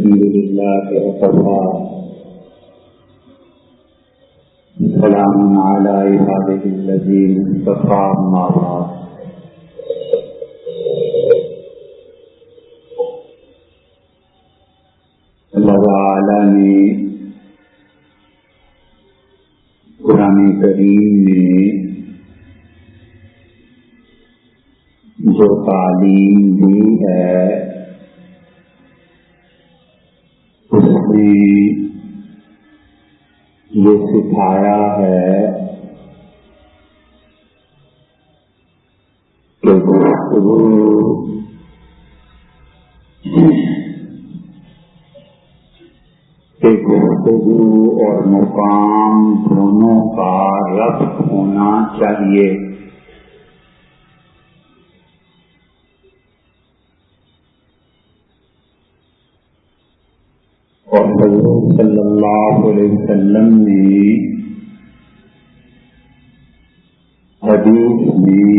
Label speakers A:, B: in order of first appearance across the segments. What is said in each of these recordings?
A: الحمد لله وكفى سلام على عباده الذين اصطفى أما بعد اللہ تعالی نے قرآن کریم میں جو تعلیم دی ہے اس میں یہ سکھایا ہے کہ گفتگو اور مقام دونوں کا ربط ہونا چاہیے. اور حضور صلی اللہ علیہ وسلم نے حدیث میں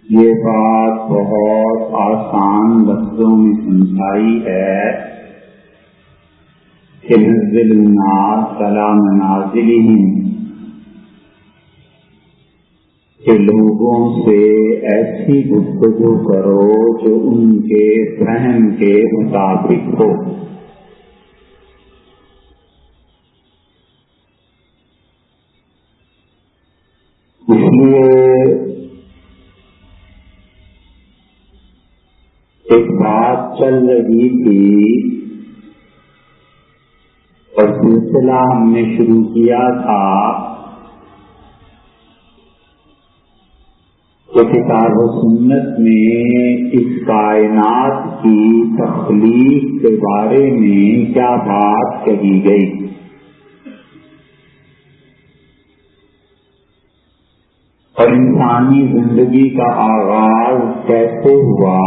A: یہ بات بہت آسان لفظوں میں سمجھائی ہے کہ نزل الناس علی منازلہم، کہ لوگوں سے ایسی گفتگو کرو جو ان کے فہم کے مطابق ہو. اس لیے ایک بات چل رہی تھی اور سلسلہ ہم نے شروع کیا تھا کہ کتاب و سنت میں اس کائنات کی تخلیق کے بارے میں کیا بات کہی گئی. اور انسانی زندگی کا آغاز کیسے ہوا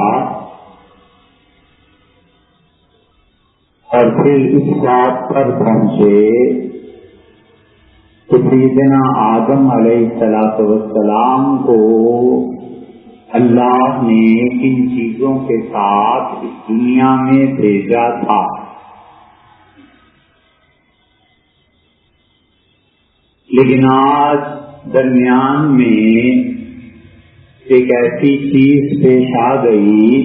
A: اور پھر اس بات پر پہنچے کہ سیدنا آدم علیہ السلام کو اللہ نے کن چیزوں کے ساتھ اس دنیا میں بھیجا تھا. لیکن آج درمیان میں ایک ایسی چیز پیش آ گئی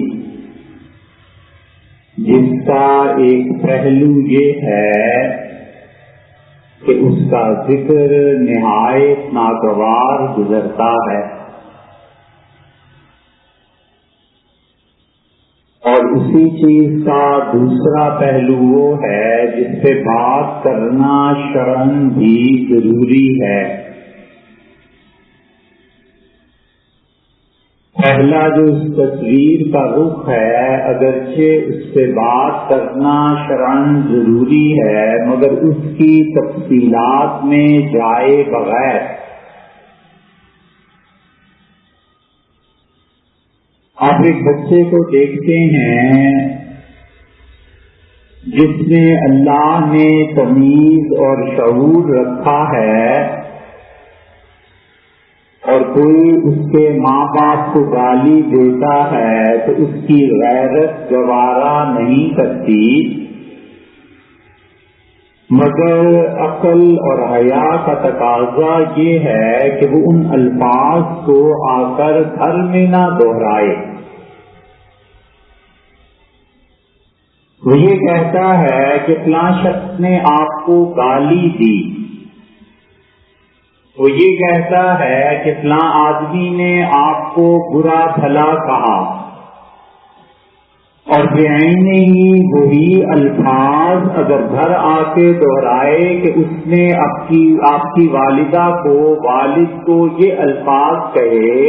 A: جس کا ایک پہلو یہ ہے کہ اس کا ذکر نہایت ناگوار گزرتا ہے، اور اسی چیز کا دوسرا پہلو وہ ہے جس پہ بات کرنا شرعاً بھی ضروری ہے. پہلا جو اس تصویر کا رخ ہے، اگرچہ اس سے بات کرنا شرعاً ضروری ہے مگر اس کی تفصیلات میں جائے بغیر آپ ایک بچے کو دیکھتے ہیں جس میں اللہ نے تمیز اور شعور رکھا ہے، اور کوئی اس کے ماں باپ کو گالی دیتا ہے تو اس کی غیرت گوارا نہیں کرتی، مگر عقل اور حیا کا تقاضا یہ ہے کہ وہ ان الفاظ کو آ کر گھر میں نہ دہرائے. وہ یہ کہتا ہے کہ فلاں شخص نے آپ کو گالی دی، وہ یہ کہتا ہے کہ فلاں آدمی نے آپ کو برا بھلا کہا، اور بعین ہی وہی الفاظ اگر گھر آ کے دہرائے کہ اس نے آپ کی والدہ کو، والد کو یہ الفاظ کہے،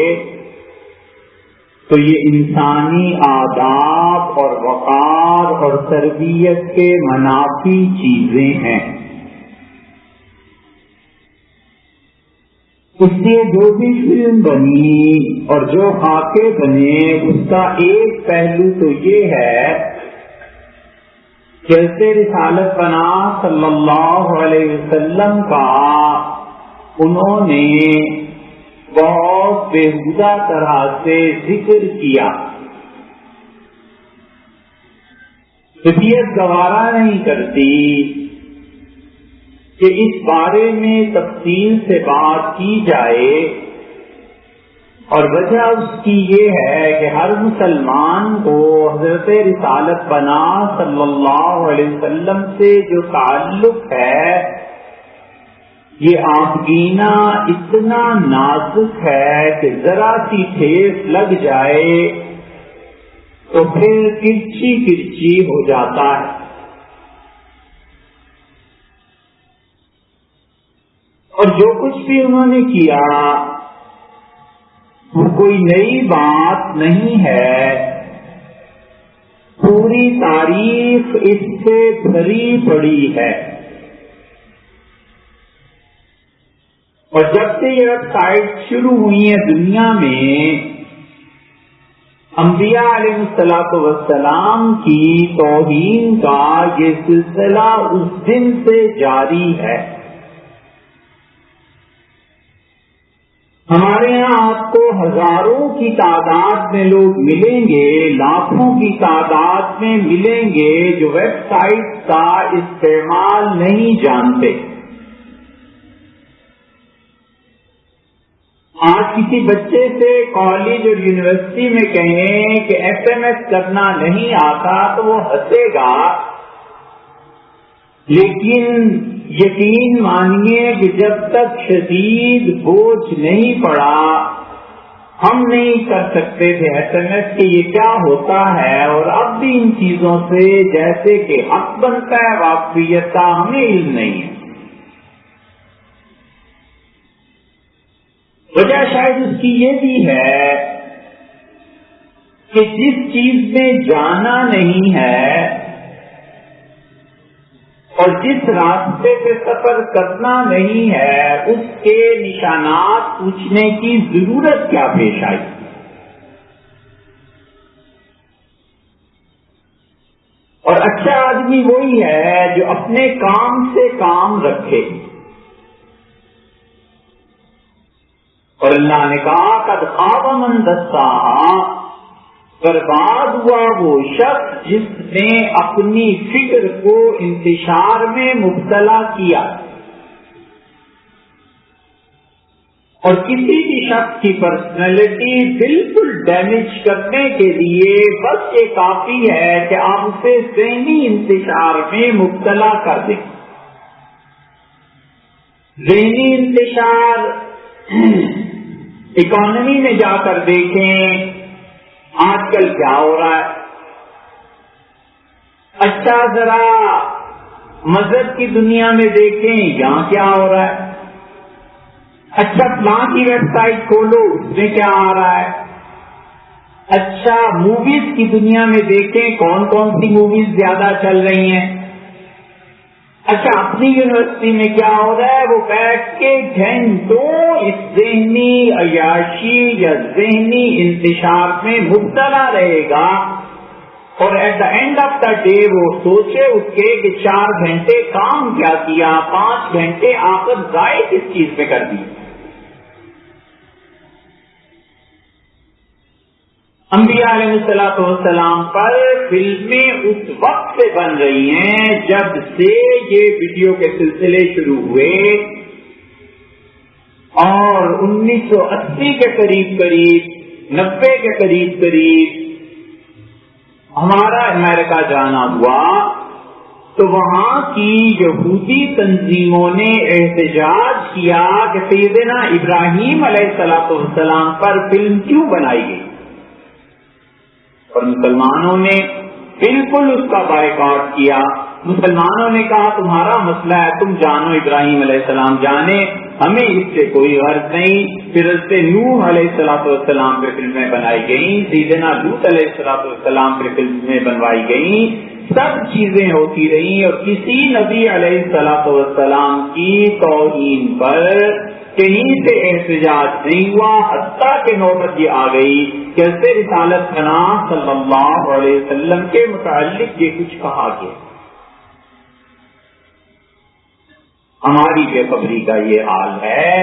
A: تو یہ انسانی آداب اور وقار اور تربیت کے منافی چیزیں ہیں. اس لیے جو بھی فلم بنی اور جو خاکے بنے اس کا ایک پہلو تو یہ ہے جیسے رسالت پناہ صلی اللہ علیہ وسلم کا انہوں نے بہت بےہودہ طرح سے ذکر کیا طبیعت گوارا نہیں کرتی کہ اس بارے میں تفصیل سے بات کی جائے، اور وجہ اس کی یہ ہے کہ ہر مسلمان کو حضرت رسالت بنا صلی اللہ علیہ وسلم سے جو تعلق ہے، یہ آبگینہ اتنا نازک ہے کہ ذرا سی ٹھیس لگ جائے تو پھر کرچی کرچی ہو جاتا ہے۔ اور جو کچھ بھی انہوں نے کیا وہ کوئی نئی بات نہیں ہے، پوری تاریخ اس سے بھری پڑی ہے۔ اور جب سے یہ ویب سائٹ شروع ہوئی ہے دنیا میں، انبیاء علیہ الصلوۃ والسلام کی توہین کا یہ سلسلہ اس دن سے جاری ہے۔ ہمارے یہاں آپ کو ہزاروں کی تعداد میں لوگ ملیں گے، لاکھوں کی تعداد میں ملیں گے جو ویب سائٹ کا استعمال نہیں جانتے۔ آج کسی بچے سے کالج اور یونیورسٹی میں کہیں کہ ایس ایم ایس کرنا نہیں آتا تو وہ ہنسے گا، لیکن یقین مانیے کہ جب تک شدید بوجھ نہیں پڑا، ہم نہیں کر سکتے تھے ایس ایم ایس کہ یہ کیا ہوتا ہے، اور اب بھی ان چیزوں سے جیسے کہ حق بنتا ہے واقفیت کا ہمیں علم نہیں ہے۔ وجہ شاید اس کی یہ بھی ہے کہ جس چیز میں جانا نہیں ہے اور جس راستے پہ سفر کرنا نہیں ہے، اس کے نشانات پوچھنے کی ضرورت کیا پیش آئی۔ اور اچھا آدمی وہی ہے جو اپنے کام سے کام رکھے، اور اللہ نے کہا قد خاب من دساہا، برباد ہوا وہ شخص جس نے اپنی فکر کو انتشار میں مبتلا کیا۔ اور کسی بھی شخص کی پرسنالٹی بالکل ڈیمیج کرنے کے لیے بس یہ کافی ہے کہ آپ اسے ذہنی انتشار میں مبتلا کر دیں۔ ذہنی انتشار اکانومی میں جا کر دیکھیں آج کل کیا ہو رہا ہے۔ اچھا ذرا مذہب کی دنیا میں دیکھیں یہاں کیا ہو رہا ہے۔ اچھا فلاں کی ویب سائٹ کھولو اس میں کیا آ رہا ہے۔ اچھا موویز کی دنیا میں دیکھیں کون کون سی موویز زیادہ چل رہی ہیں۔ اچھا اپنی یونیورسٹی میں کیا ہو رہا ہے، وہ بیٹھ کے گھنٹوں اس ذہنی عیاشی یا ذہنی انتشار میں مبتلا رہے گا، اور at the end of the day وہ سوچے اٹھ کے کہ 4 گھنٹے کام کیا کیا، 5 گھنٹے آخر ضائع کس چیز پہ کر دی۔ انبیاء علیہ الصلوۃ والسلام پر فلمیں اس وقت سے بن رہی ہیں جب سے یہ ویڈیو کے سلسلے شروع ہوئے، اور 1980 کے قریب 90 کے قریب ہمارا امریکہ جانا ہوا تو وہاں کی یہودی تنظیموں نے احتجاج کیا کہ سیدنا ابراہیم علیہ السلام پر فلم کیوں بنائی گئی، اور مسلمانوں نے بالکل اس کا بائیکاٹ کیا۔ مسلمانوں نے کہا تمہارا مسئلہ ہے، تم جانو ابراہیم علیہ السلام جانے، ہمیں اس سے کوئی غرض نہیں۔ پھر حضرت نوح علیہ السلام پہ فلمیں بنائی گئیں، سیدنا لوط علیہ السلام پہ فلمیں بنوائی گئیں، سب چیزیں ہوتی رہیں، اور کسی نبی علیہ السلام کی توہین پر کہیں سے احتجاج نہیں ہوا، حتیٰ کہ نوبت یہ آ گئی کہ حضرت رسالت بنا صلی اللہ علیہ وسلم کے متعلق یہ کچھ کہا گیا۔ ہماری بے خبری کا یہ حال ہے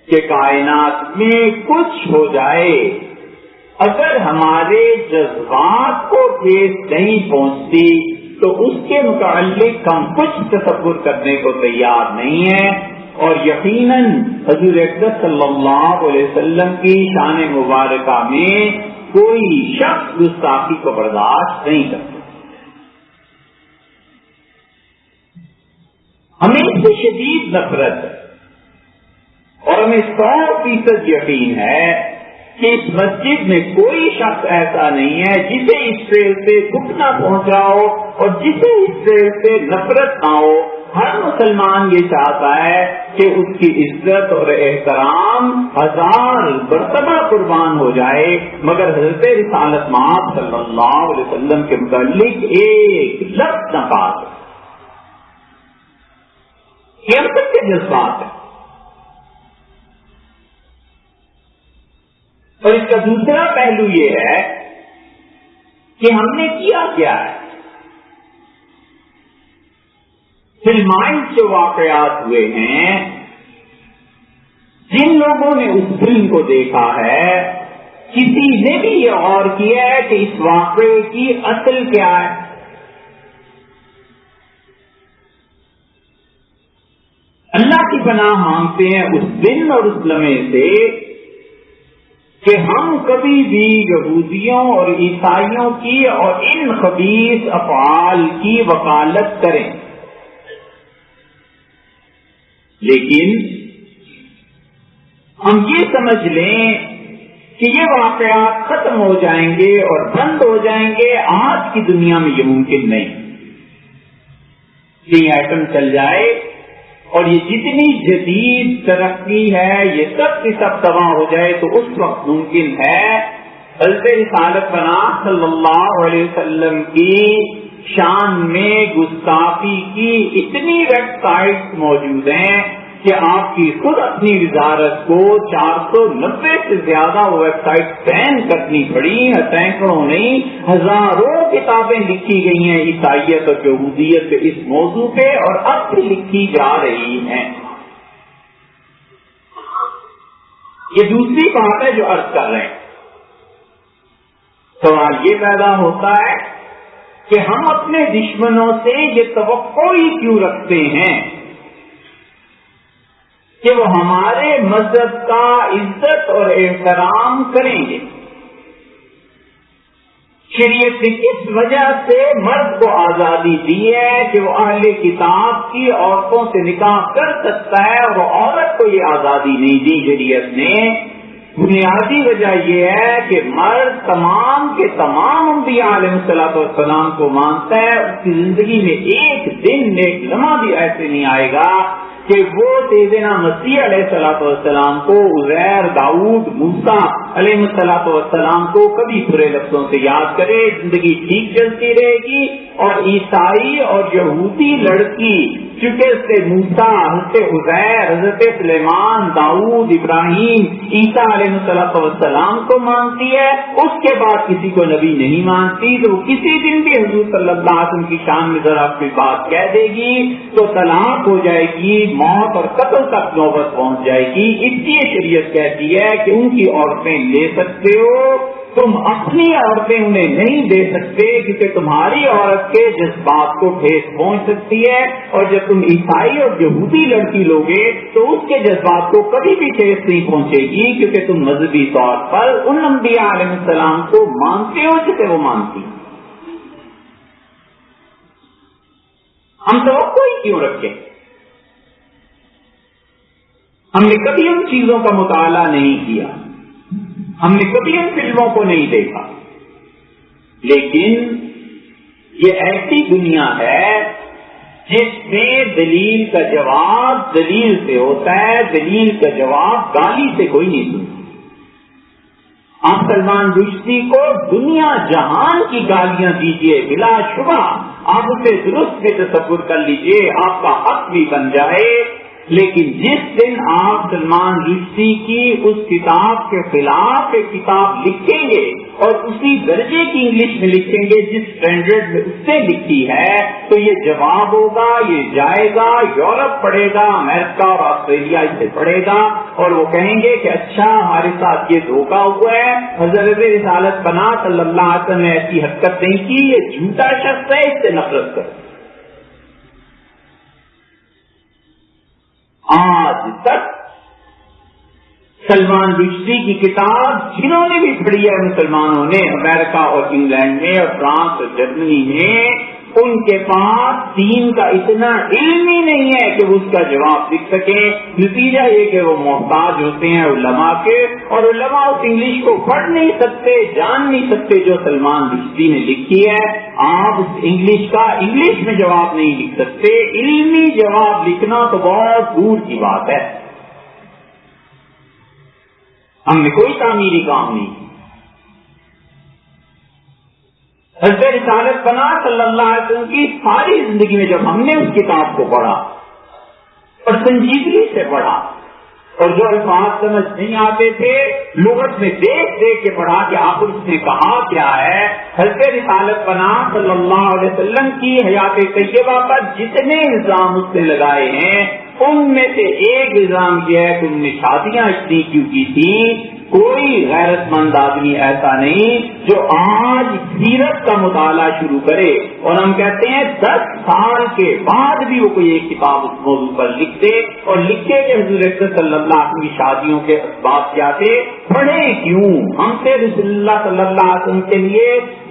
A: کہ کائنات میں کچھ ہو جائے اگر ہمارے جذبات کو ٹھیس نہیں پہنچتی تو اس کے متعلق ہم کچھ تصور کرنے کو تیار نہیں ہیں، اور یقیناً حضور اقدس صلی اللہ علیہ وسلم کی شان مبارکہ میں کوئی شخص گستاخی کو برداشت نہیں کرتا۔ ہمیں اس سے شدید نفرت ہے، اور ہمیں 100% یقین ہے کہ اس مسجد میں کوئی شخص ایسا نہیں ہے جسے اس فعل سے دکھ نہ پہنچا ہو اور جسے اس فعل سے نفرت نہ ہو۔ ہر مسلمان یہ چاہتا ہے کہ اس کی عزت اور احترام 1000 مرتبہ قربان ہو جائے، مگر حضرت رسالت مآب صلی اللہ علیہ وسلم کے متعلق ایک لفظ نہ پاس۔ یہ ہم سب کے جذبات ہیں، اور اس کا دوسرا پہلو یہ ہے کہ ہم نے کیا ہے۔ فلمائن جو واقعات ہوئے ہیں، جن لوگوں نے اس فلم کو دیکھا ہے، کسی نے بھی یہ غور کیا ہے کہ اس واقعے کی اصل کیا ہے؟ اللہ کی پناہ مانگتے ہیں اس دن اور اس لمحے سے کہ ہم کبھی بھی یہودیوں اور عیسائیوں کی اور ان خبیث افعال کی وکالت کریں، لیکن ہم یہ سمجھ لیں کہ یہ واقعات ختم ہو جائیں گے اور بند ہو جائیں گے۔ آج کی دنیا میں یہ ممکن نہیں، یہ ایٹم چل جائے اور یہ جتنی جدید ترقی ہے یہ سب کی سب تباہ ہو جائے تو اس وقت ممکن ہے۔ حضرت رسالت پناہ صلی اللہ علیہ وسلم کی شان میں گستاخی کی اتنی ویب سائٹ موجود ہیں کہ آپ کی خود اپنی وزارت کو 490 سے زیادہ ویب سائٹ بین کرنی پڑی، سینکڑوں نہیں ہزاروں کتابیں لکھی گئی ہیں عیسائیت اور یہودیت کے اس موضوع پہ، اور اب بھی لکھی جا رہی ہیں۔ یہ دوسری بات ہے جو عرض کر رہے ہیں۔ سوال یہ پیدا ہوتا ہے کہ ہم اپنے دشمنوں سے یہ توقع ہی کیوں رکھتے ہیں کہ وہ ہمارے مذہب کا عزت اور احترام کریں گے؟ شریعت نے کس وجہ سے مرد کو آزادی دی ہے کہ وہ اہل کتاب کی عورتوں سے نکاح کر سکتا ہے، اور عورت کو یہ آزادی نہیں دی شریعت نے؟ بنیادی وجہ یہ ہے کہ مرد تمام کے تمام انبیاء علیہ الصلوۃ والسلام کو مانتا ہے۔ اس کی زندگی میں ایک دن ایک لمحہ بھی ایسے نہیں آئے گا کہ وہ سیدنا مسیح علیہ الصلوۃ والسلام کو، عزیر، داؤد، موسیٰ علیہ الصلوۃ والسلام کو کبھی برے لفظوں سے یاد کرے۔ زندگی ٹھیک چلتی رہے گی، اور عیسائی اور یہودی لڑکی چونکہ اس سے موسیٰ، حضرت عزیر، حضرت سلیمان، داؤد، ابراہیم، عیسیٰ علیہ السلام کو مانتی ہے، اس کے بعد کسی کو نبی نہیں مانتی، تو وہ کسی دن بھی حضور صلی اللہ علیہ وسلم کی شان میں ذرا کوئی بات کہہ دے گی تو طلاق ہو جائے گی، موت اور قتل تک نوبت پہنچ جائے گی۔ اس لیے شریعت کہتی ہے کہ ان کی عورتیں لے سکتے ہو، تم اپنی عورتیں انہیں نہیں دے سکتے کیونکہ تمہاری عورت کے جذبات کو ٹھیس پہنچ سکتی ہے، اور جب تم عیسائی اور یہودی لڑکی لوگے تو اس کے جذبات کو کبھی بھی ٹھیس نہیں پہنچے گی، کیونکہ تم مذہبی طور پر ان انبیاء علیہ السلام کو مانتے ہو جسے وہ مانتی۔ ہم توقع ہی کیوں رکھیں؟ ہم نے کبھی ان چیزوں کا مطالعہ نہیں کیا، ہم نے کبھی ان فلموں کو نہیں دیکھا، لیکن یہ ایسی دنیا ہے جس میں دلیل کا جواب دلیل سے ہوتا ہے، دلیل کا جواب گالی سے کوئی نہیں سنتا۔ آپ سلمان رشدی کو دنیا جہان کی گالیاں دیجئے، بلا شبہ آپ اسے درست بھی تصور کر لیجئے، آپ کا حق بھی بن جائے، لیکن جس دن آپ سلمان رشتی کی اس کتاب کے خلاف ایک کتاب لکھیں گے اور اسی درجے کی انگلش میں لکھیں گے جس اسٹینڈرڈ میں اس نے لکھی ہے، تو یہ جواب ہوگا، یہ جائے گا، یورپ پڑھے گا، امریکہ اور آسٹریلیا اسے پڑھے گا، اور وہ کہیں گے کہ اچھا ہمارے ساتھ یہ دھوکہ ہوا ہے، حضرت رسالت پناہ صلی اللہ علیہ وسلم نے ایسی حرکت نہیں کی، یہ جھوٹا شخص ہے، اس سے نفرت کرو۔ آج تک سلمان رشتی کی کتاب جنہوں نے بھی پڑھی ہے مسلمانوں نے، امریکہ اور انگلینڈ میں اور فرانس اور جرمنی میں، ان کے پاس دین کا اتنا علم ہی نہیں ہے کہ وہ اس کا جواب لکھ سکیں۔ نتیجہ یہ کہ وہ محتاج ہوتے ہیں علماء کے، اور علماء اس انگلش کو پڑھ نہیں سکتے، جان نہیں سکتے جو سلمان رشتی نے لکھی ہے۔ آپ اس انگلش کا انگلش میں جواب نہیں لکھ سکتے، علمی جواب لکھنا تو بہت دور کی بات ہے۔ ہم نے کوئی تعمیری کام نہیں۔ حضرت رسالت پناہ صلی اللہ علیہ وسلم کی ساری زندگی میں جب ہم نے اس کتاب کو پڑھا اور سنجیدگی سے پڑھا، اور جو الفاظ سمجھ نہیں آتے تھے لغت میں دیکھ دیکھ کے پڑھا کہ آخر اس نے کہا کیا ہے، حضرت رسالت پناہ صلی اللہ علیہ وسلم کی حیات طیبہ پر جتنے الزام اس نے لگائے ہیں، ان میں سے ایک الزام یہ ہے کہ انہوں نے شادیاں اتنی کیوں کی تھی۔ کوئی غیرت مند آدمی ایسا نہیں جو آج سیرت کا مطالعہ شروع کرے اور ہم کہتے ہیں 10 سال کے بعد بھی وہ کوئی ایک کتاب اس موضوع پر لکھ دے، اور لکھے کہ حضرت صلی اللہ علیہ وسلم کی شادیوں کے اسباب کیا تھے، پڑھے کیوں؟ ہم سے رسول اللہ صلی اللہ علیہ وسلم کے لیے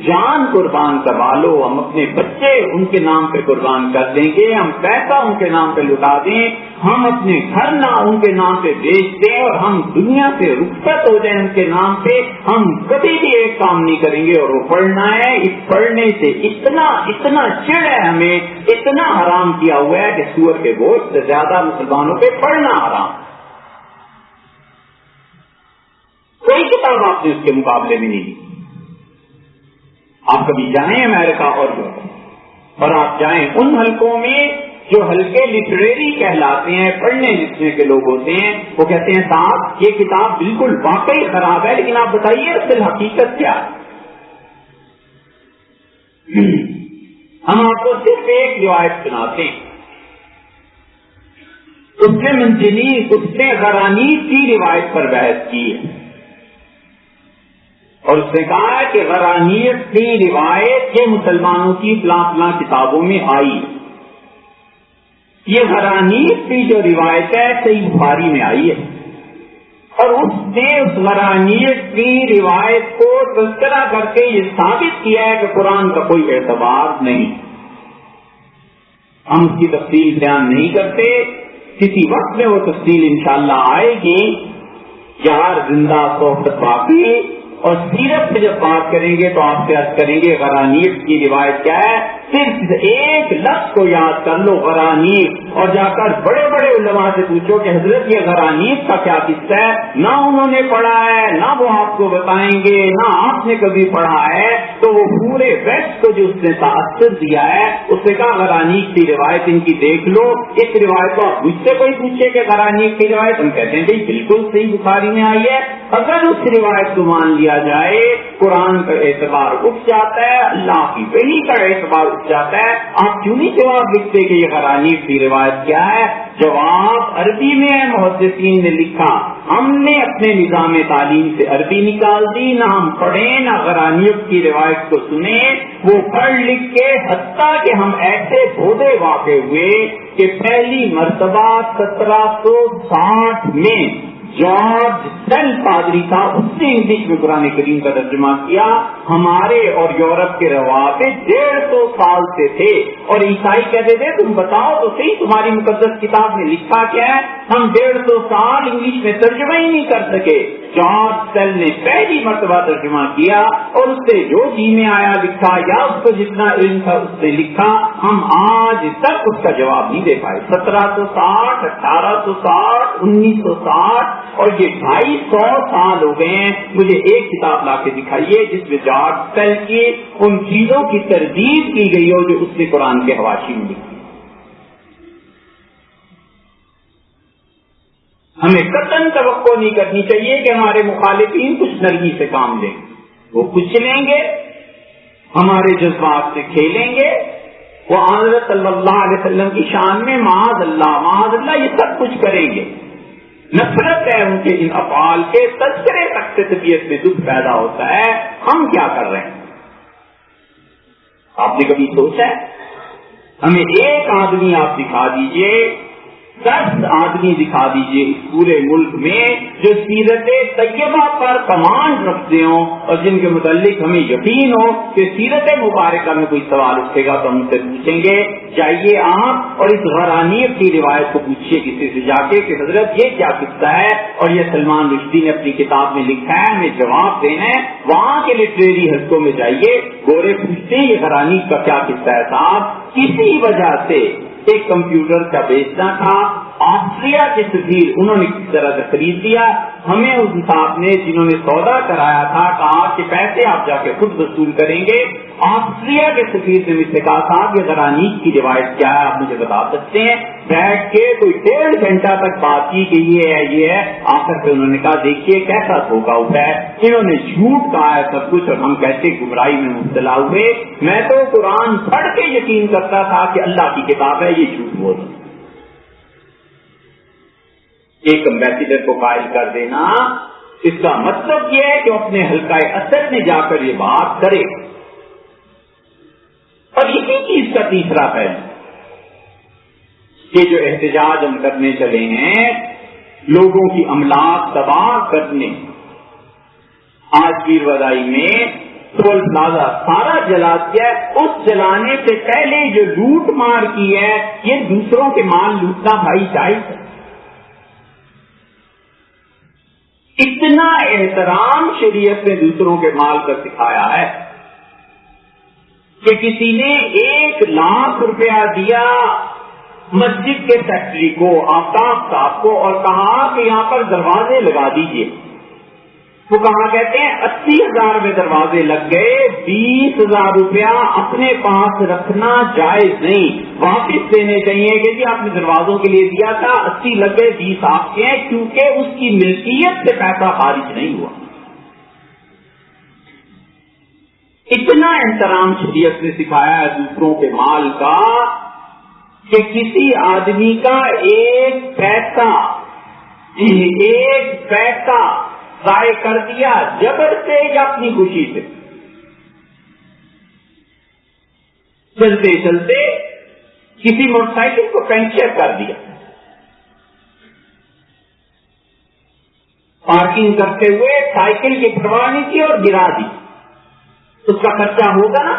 A: جان قربان کروا لو، ہم اپنے بچے ان کے نام پہ قربان کر دیں گے، ہم پیسہ ان کے نام پہ لٹا دیں، ہم اپنے گھر نہ ان کے نام پہ بیچ دیں، اور ہم دنیا سے رخصت ہو جائیں ان کے نام پہ، ہم کبھی بھی ایک کام نہیں کریں گے، اور وہ پڑھنا ہے۔ اس پڑھنے سے اتنا چڑ ہے، ہمیں اتنا حرام کیا ہوا ہے کہ سور کے گوشت سے زیادہ مسلمانوں پہ پڑھنا حرام۔ کوئی کتاب آپ نے اس کے مقابلے میں نہیں لی۔ آپ کبھی جائیں امریکہ اور آپ جائیں ان حلقوں میں جو حلقے لٹریری کہلاتے ہیں، پڑھنے لکھنے کے لوگ ہوتے ہیں، وہ کہتے ہیں صاحب یہ کتاب بالکل واقعی خراب ہے، لیکن آپ بتائیے اصل حقیقت کیا ہے؟ ہم آپ کو صرف ایک روایت سناتے ہیں، اس نے منجنیق، اس نے غرانیق کی روایت پر بحث کی ہے، اور اس نے کہا ہے کہ غرانیق کی روایت یہ مسلمانوں کی فلاں فلاں کتابوں میں آئی ہے۔ یہ غرانیق کی جو روایت ہے صحیح بخاری میں آئی ہے، اور اس نے اس غرانیق کی روایت کو تذکرہ کر کے یہ ثابت کیا ہے کہ قرآن کا کوئی اعتبار نہیں۔ ہم اس کی تفصیل بیان نہیں کرتے، کسی وقت میں وہ تفصیل انشاءاللہ آئے گی، یار زندہ صحبت باقی، اور سیرت پہ جب بات کریں گے تو آپ سے عرض کریں گے غرانیق کی روایت کیا ہے۔ صرف ایک لفظ کو یاد کر لو، غرانیق، اور جا کر بڑے بڑے علماء سے پوچھو کہ حضرت یہ غرانیق کا کیا قصہ ہے، نہ انہوں نے پڑھا ہے، نہ وہ آپ کو بتائیں گے، نہ آپ نے کبھی پڑھا ہے، تو وہ پورے ویسٹ کو جو اس نے تاثر دیا ہے، اس نے کہا غرانیق کی روایت ان کی دیکھ لو۔ اس روایت کو آپ مجھ سے کوئی پوچھے کہ غرانیق کی روایت، ہم کہتے ہیں بھائی بالکل صحیح بخاری میں آئی ہے۔ اگر اس روایت کو مان لیا جائے، قرآن کا اعتبار اٹھ جاتا ہے، اللہ کی وحی کا اعتبار اٹھ جاتا ہے۔ آپ کیوں نہیں جواب لکھتے کہ یہ غرانیق کی روایت کیا ہے؟ جواب عربی میں ہے، محدثین نے لکھا، ہم نے اپنے نظام تعلیم سے عربی نکال دی، نہ ہم پڑھیں نہ غرانیق کی روایت کو سنیں، وہ پڑھ لکھ کے حتیٰ کہ ہم ایسے بودے واقع ہوئے کہ پہلی مرتبہ 1760 میں جارج سیل پادری تھا، اس نے انگلش میں قرآن کریم کا ترجمہ کیا۔ ہمارے اور یورپ کے روابط 150 سال سے تھے، اور عیسائی کہتے تھے تم بتاؤ تو صحیح تمہاری مقدس کتاب میں لکھا کیا ہے، ہم 150 سال انگلش میں ترجمہ ہی نہیں کر سکے۔ جارج سیل نے پہلی مرتبہ ترجمہ کیا، اور اس سے جو جی میں آیا لکھا، یا اس کو جتنا علم تھا اس سے لکھا، ہم آج تک اس کا جواب نہیں دے پائے۔ 1760، 1860، 1960 اور یہ 250 سال ہو گئے ہیں۔ مجھے ایک کتاب لا کے دکھائیے جس میں جارج سیل کی ان چیزوں کی تردید کی گئی ہو جو اس نے قرآن کے حواشی میں لکھی۔ ہمیں قطعاً توقع نہیں کرنی چاہیے کہ ہمارے مخالفین کچھ نرمی سے کام لیں، وہ کچلیں گے، ہمارے جذبات سے کھیلیں گے، وہ حضرت صلی اللہ علیہ وسلم کی شان میں معاذ اللہ یہ سب کچھ کریں گے۔ نفرت ہے ان کے ان افعال کے، تذکرے تک سے طبیعت میں دکھ پیدا ہوتا ہے۔ ہم کیا کر رہے ہیں؟ آپ نے کبھی سوچا ہے؟ ہمیں ایک آدمی آپ دکھا دیجئے، 10 آدمی دکھا دیجئے اس پورے ملک میں جو سیرت طیبہ پر کمانڈ رکھتے ہوں اور جن کے متعلق ہمیں یقین ہو کہ سیرت مبارکہ میں کوئی سوال اٹھے گا تو ہم سے پوچھیں گے۔ جائیے آپ اور اس غرانیت کی روایت کو پوچھیے کسی سے جا کے کہ حضرت یہ کیا قصہ ہے، اور یہ سلمان رشدی نے اپنی کتاب میں لکھا ہے، ہمیں جواب دینا ہے۔ وہاں کے لٹریری حلقوں میں جائیے، گورے پوچھتے ہیں یہ غرانیت کا کیا قصہ ہے صاحب۔ کسی وجہ سے ایک کمپیوٹر کا بیچنا تھا، آسٹریا کے سفیر انہوں نے کس طرح سے خرید لیا۔ ہمیں اس صاحب نے جنہوں نے سودا کرایا تھا کہا کہ پیسے آپ جا کے خود وصول کریں گے۔ آسٹریا کے سفیر نے مجھ سے کہا صاحب یہ غرانیت کی روایت کیا ہے، آپ مجھے بتا سکتے ہیں؟ بیٹھ کے کوئی 1.5 گھنٹہ تک بات کی کہ یہ ہے۔ آخر پہ انہوں نے کہا دیکھیے کیسا دھوکہ ہوتا ہے، انہوں نے جھوٹ کہا ہے سب کچھ اور ہم کیسے گمراہی میں مبتلا ہوئے۔ میں تو قرآن پڑھ کے یقین کرتا تھا کہ اللہ کی کتاب ہے، یہ جھوٹ بول رہا۔ ایک امبیسیڈر کو قائل کر دینا، اس کا مطلب یہ ہے کہ وہ اپنے حلقہ اثر میں جا کر یہ بات کرے۔ اور اسی چیز کا تیسرا پہلو کہ جو احتجاج ہم کرنے چلے ہیں لوگوں کی املاک تباہ کرنے، آج پیر ودائی میں ٹول پلازا سارا جلا دیا، اس جلانے سے پہلے جو لوٹ مار کی ہے، یہ دوسروں کے مال لوٹنا بھائی جائز ہے۔ اتنا احترام شریعت نے دوسروں کے مال کا سکھایا ہے کہ کسی نے 1 لاکھ روپیہ دیا مسجد کے سیکرٹری کو، آفتاب صاحب کو، اور کہا کہ یہاں پر دروازے لگا دیجئے۔ وہ کہاں کہتے ہیں 80,000 میں دروازے لگ گئے، 20,000 روپیہ اپنے پاس رکھنا جائز نہیں، واپس دینے چاہیے کہ جی آپ نے دروازوں کے لیے دیا تھا، 80 لگ گئے، 20 آپ کے ہیں، کیونکہ اس کی ملکیت سے پیسہ خارج نہیں ہوا۔ اتنا احترام شریعت نے سکھایا ہے دوسروں کے مال کا کہ کسی آدمی کا ایک پیسہ ضائع کر دیا جبر سے یا اپنی خوشی سے، چلتے چلتے کسی موٹر سائیکل کو پنکچر کر دیا، پارکنگ کرتے ہوئے سائیکل کی پرواہ نہیں کی اور گرا دی، اس کا خرچہ ہوگا نا۔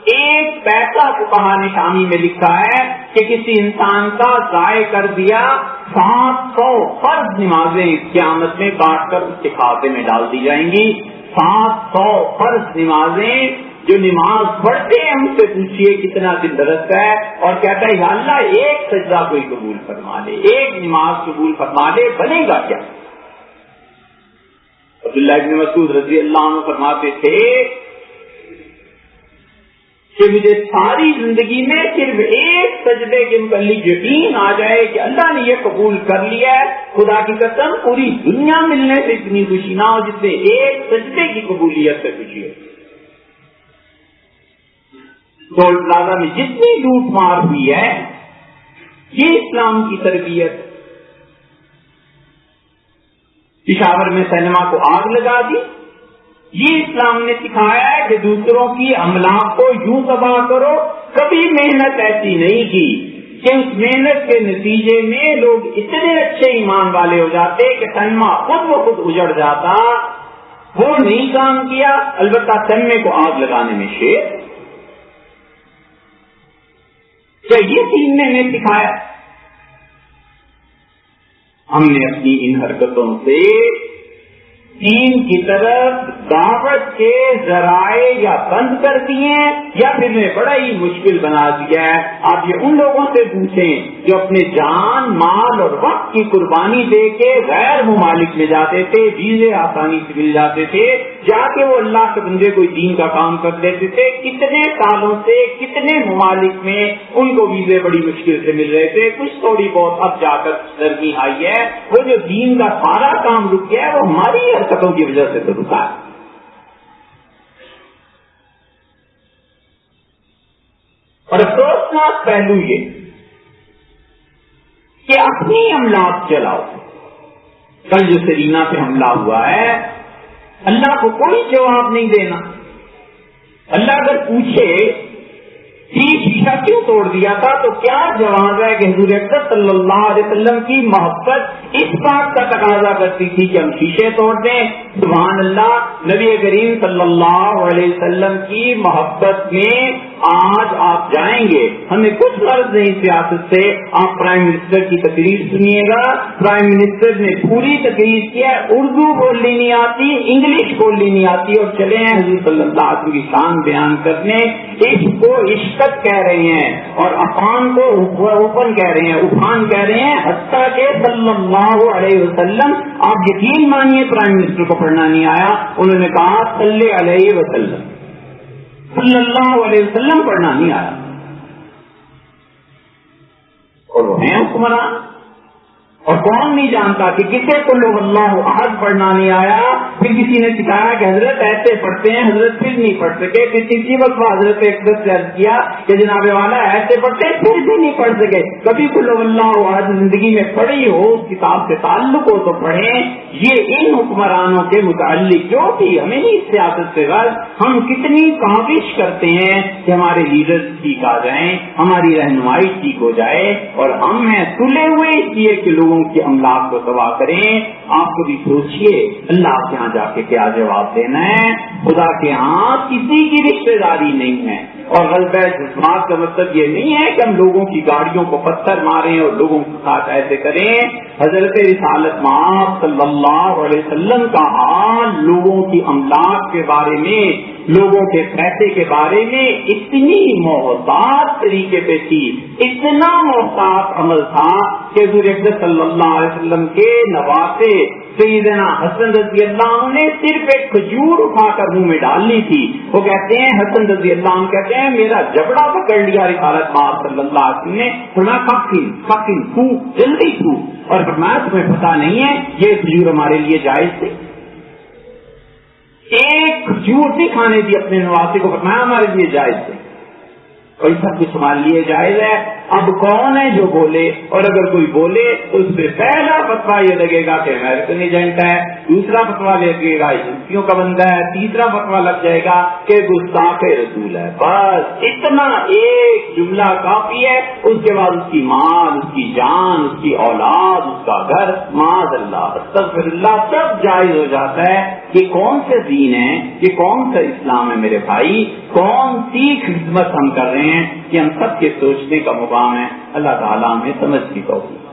A: 1 پیسہ فقہا نے شامی میں لکھا ہے کہ کسی انسان کا ضائع کر دیا 700 فرض نمازیں قیامت میں کاٹ کر اس کے کھاتے میں ڈال دی جائیں گی۔ 700 فرض نمازیں جو نماز پڑھتے ہیں ان سے پوچھئے کتنا دل درست ہے، اور کہتا ہے یا اللہ 1 سجدہ کوئی قبول فرما لے، 1 نماز قبول فرما لے، بنے گا کیا؟ عبداللہ ابن مسعود رضی اللہ عنہ فرماتے تھے کہ مجھے ساری زندگی میں صرف 1 سجدے کے متعلق یقین آ جائے کہ اللہ نے یہ قبول کر لیا ہے، خدا کی قسم پوری دنیا ملنے سے اتنی خوشی نہ ہو جس سے 1 سجدے کی قبولیت سے خوشی ہو۔ ٹول پلازا میں جتنی لوٹ مار ہوئی ہے یہ اسلام کی تربیت۔ پشاور میں سینما کو آگ لگا دی، یہ اسلام نے سکھایا ہے کہ دوسروں کی املاک کو یوں تباہ کرو۔ کبھی محنت ایسی نہیں کی کہ اس محنت کے نتیجے میں لوگ اتنے اچھے ایمان والے ہو جاتے کہ سینما خود بخود اجڑ جاتا، وہ نہیں کام کیا۔ البتہ سینمے کو آگ لگانے میں شیر، کیا یہ دین نے ہمیں سکھایا؟ ہم نے اپنی ان حرکتوں سے دین کی طرف دعوت کے ذرائع یا بند کر دیے یا پھر نے بڑا ہی مشکل بنا دیا ہے. آپ یہ ان لوگوں سے پوچھیں جو اپنے جان مال اور وقت کی قربانی دے کے غیر ممالک میں جاتے تھے, ویزے آسانی سے مل جاتے تھے, جا کے وہ اللہ کے بندے کوئی دین کا کام کر لیتے تھے. کتنے سالوں سے کتنے ممالک میں ان کو ویزے بڑی مشکل سے مل رہے تھے. کچھ تھوڑی بہت اب جا کر نرمی آئی ہے. وہ جو دین کا سارا کام رک گیا ہے وہ ہماری حرکتوں کی وجہ سے تو رکا ہے. اور افسوسناک پہلو یہ کہ اپنی املاک چلاؤ. کل جو سرینا پہ حملہ ہوا ہے, اللہ کو کوئی جواب نہیں دینا. اللہ اگر پوچھے شیشہ کیوں توڑ دیا تھا تو کیا جواب ہے کہ حضور اکرم صلی اللہ علیہ وسلم کی محبت اس بات کا تقاضا کرتی تھی کہ ہم شیشے توڑ دیں. سبحان اللہ, نبی کریم صلی اللہ علیہ وسلم کی محبت میں آج آپ جائیں گے, ہمیں کچھ غرض نہیں سیاست سے. آپ پرائم منسٹر کی تقریر سنیے گا, پرائم منسٹر نے پوری تقریر کیا, اردو بولنی نہیں آتی, انگلش بولنی نہیں آتی, اور چلے ہیں حضور صلی اللہ علیہ وسلم کی شان بیان کرنے. عشق کو عشقت کہہ رہے ہیں اور افان کو اوپن کہہ رہے ہیں, افان کہہ رہے ہیں. حتیٰ کہ صلی اللہ علیہ وسلم, آپ یقین مانیے پرائم منسٹر کو پڑھنا نہیں آیا, انہوں نے کہا صلی علیہ وسلم, صلی اللہ علیہ وسلم پڑھنا نہیں آیا. اور وہ ہیں حکمران, اور کون نہیں جانتا کہ کسے قل هو اللہ احد پڑھنا نہیں آیا. پھر کسی نے سکھایا کہ حضرت ایسے پڑھتے ہیں, حضرت پھر نہیں پڑھ سکے. پھر کسی وقت حضرت اقدس سے عرض کیا کہ جناب والا ایسے پڑھتے ہیں, پھر بھی نہیں پڑھ سکے. کبھی قل هو اللہ احد زندگی میں پڑھی ہو, اس کتاب سے تعلق ہو تو پڑھیں. یہ ان حکمرانوں کے متعلق جو بھی ہمیں نہیں سیاست سے غرض, ہم کتنی کاوش کرتے ہیں کہ ہمارے لیڈر ٹھیک آ جائیں, ہماری رہنمائی ٹھیک ہو جائے, اور ہم ہیں تلے ہوئے اس لیے کہ لوگوں کی املاک کو تباہ کریں. آپ کو بھی سوچئے اللہ کے ہاں جا کے کیا جواب دینا ہے. خدا کے ہاں کسی کی رشتہ داری نہیں ہے. اور غلبہ جذبات کا مطلب یہ نہیں ہے کہ ہم لوگوں کی گاڑیوں کو پتھر ماریں اور لوگوں کے ساتھ ایسے کریں. حضرت رسالت مآب صلی اللہ علیہ وسلم کا حال لوگوں کی املاک کے بارے میں, لوگوں کے پیسے کے بارے میں اتنی محتاط طریقے پہ تھی, اتنا محتاط عمل تھا کہ حضور اکرم صلی اللہ علیہ وسلم کے نواسے سیدنا حسن رضی اللہ عنہ نے صرف ایک کھجور اٹھا کر منہ میں ڈالنی تھی. وہ کہتے ہیں, حسن رضی اللہ عنہ کہتے ہیں, میرا جبڑا پکڑ لیا رسالت مآب صلی اللہ علیہ وسلم نے, فرمایا فقن تو جلدی تو, اور فرمایا تمہیں پتا نہیں ہے یہ کھجور ہمارے لیے جائز تھی. ایک کھجور نہیں کھانے دی اپنے نواسے کو, فرمایا ہمارے لیے جائز تھے. اور سب کچھ ہمارے لیے جائز ہے. اب کون ہے جو بولے, اور اگر کوئی بولے تو اس پہ پہلا فتویٰ یہ لگے گا کہ امریکن ایجنٹ ہے, دوسرا فتویٰ لگے گا ایجنسیوں کا بندہ ہے, تیسرا فتویٰ لگ جائے گا کہ گستاخ رسول ہے. بس اتنا ایک جملہ کافی ہے. اس کے بعد اس کی مال, اس کی جان, اس کی اولاد, اس کا گھر, معاذ اللہ استغفر اللہ, سب جائز ہو جاتا ہے. یہ کون سے دین ہے, یہ کون سا اسلام ہے میرے بھائی, کون سی خدمت ہم کر رہے ہیں کہ ہم سب کے سوچنے کا مقام ہے. اللہ تعالیٰ ہمیں سمجھ کی توفیق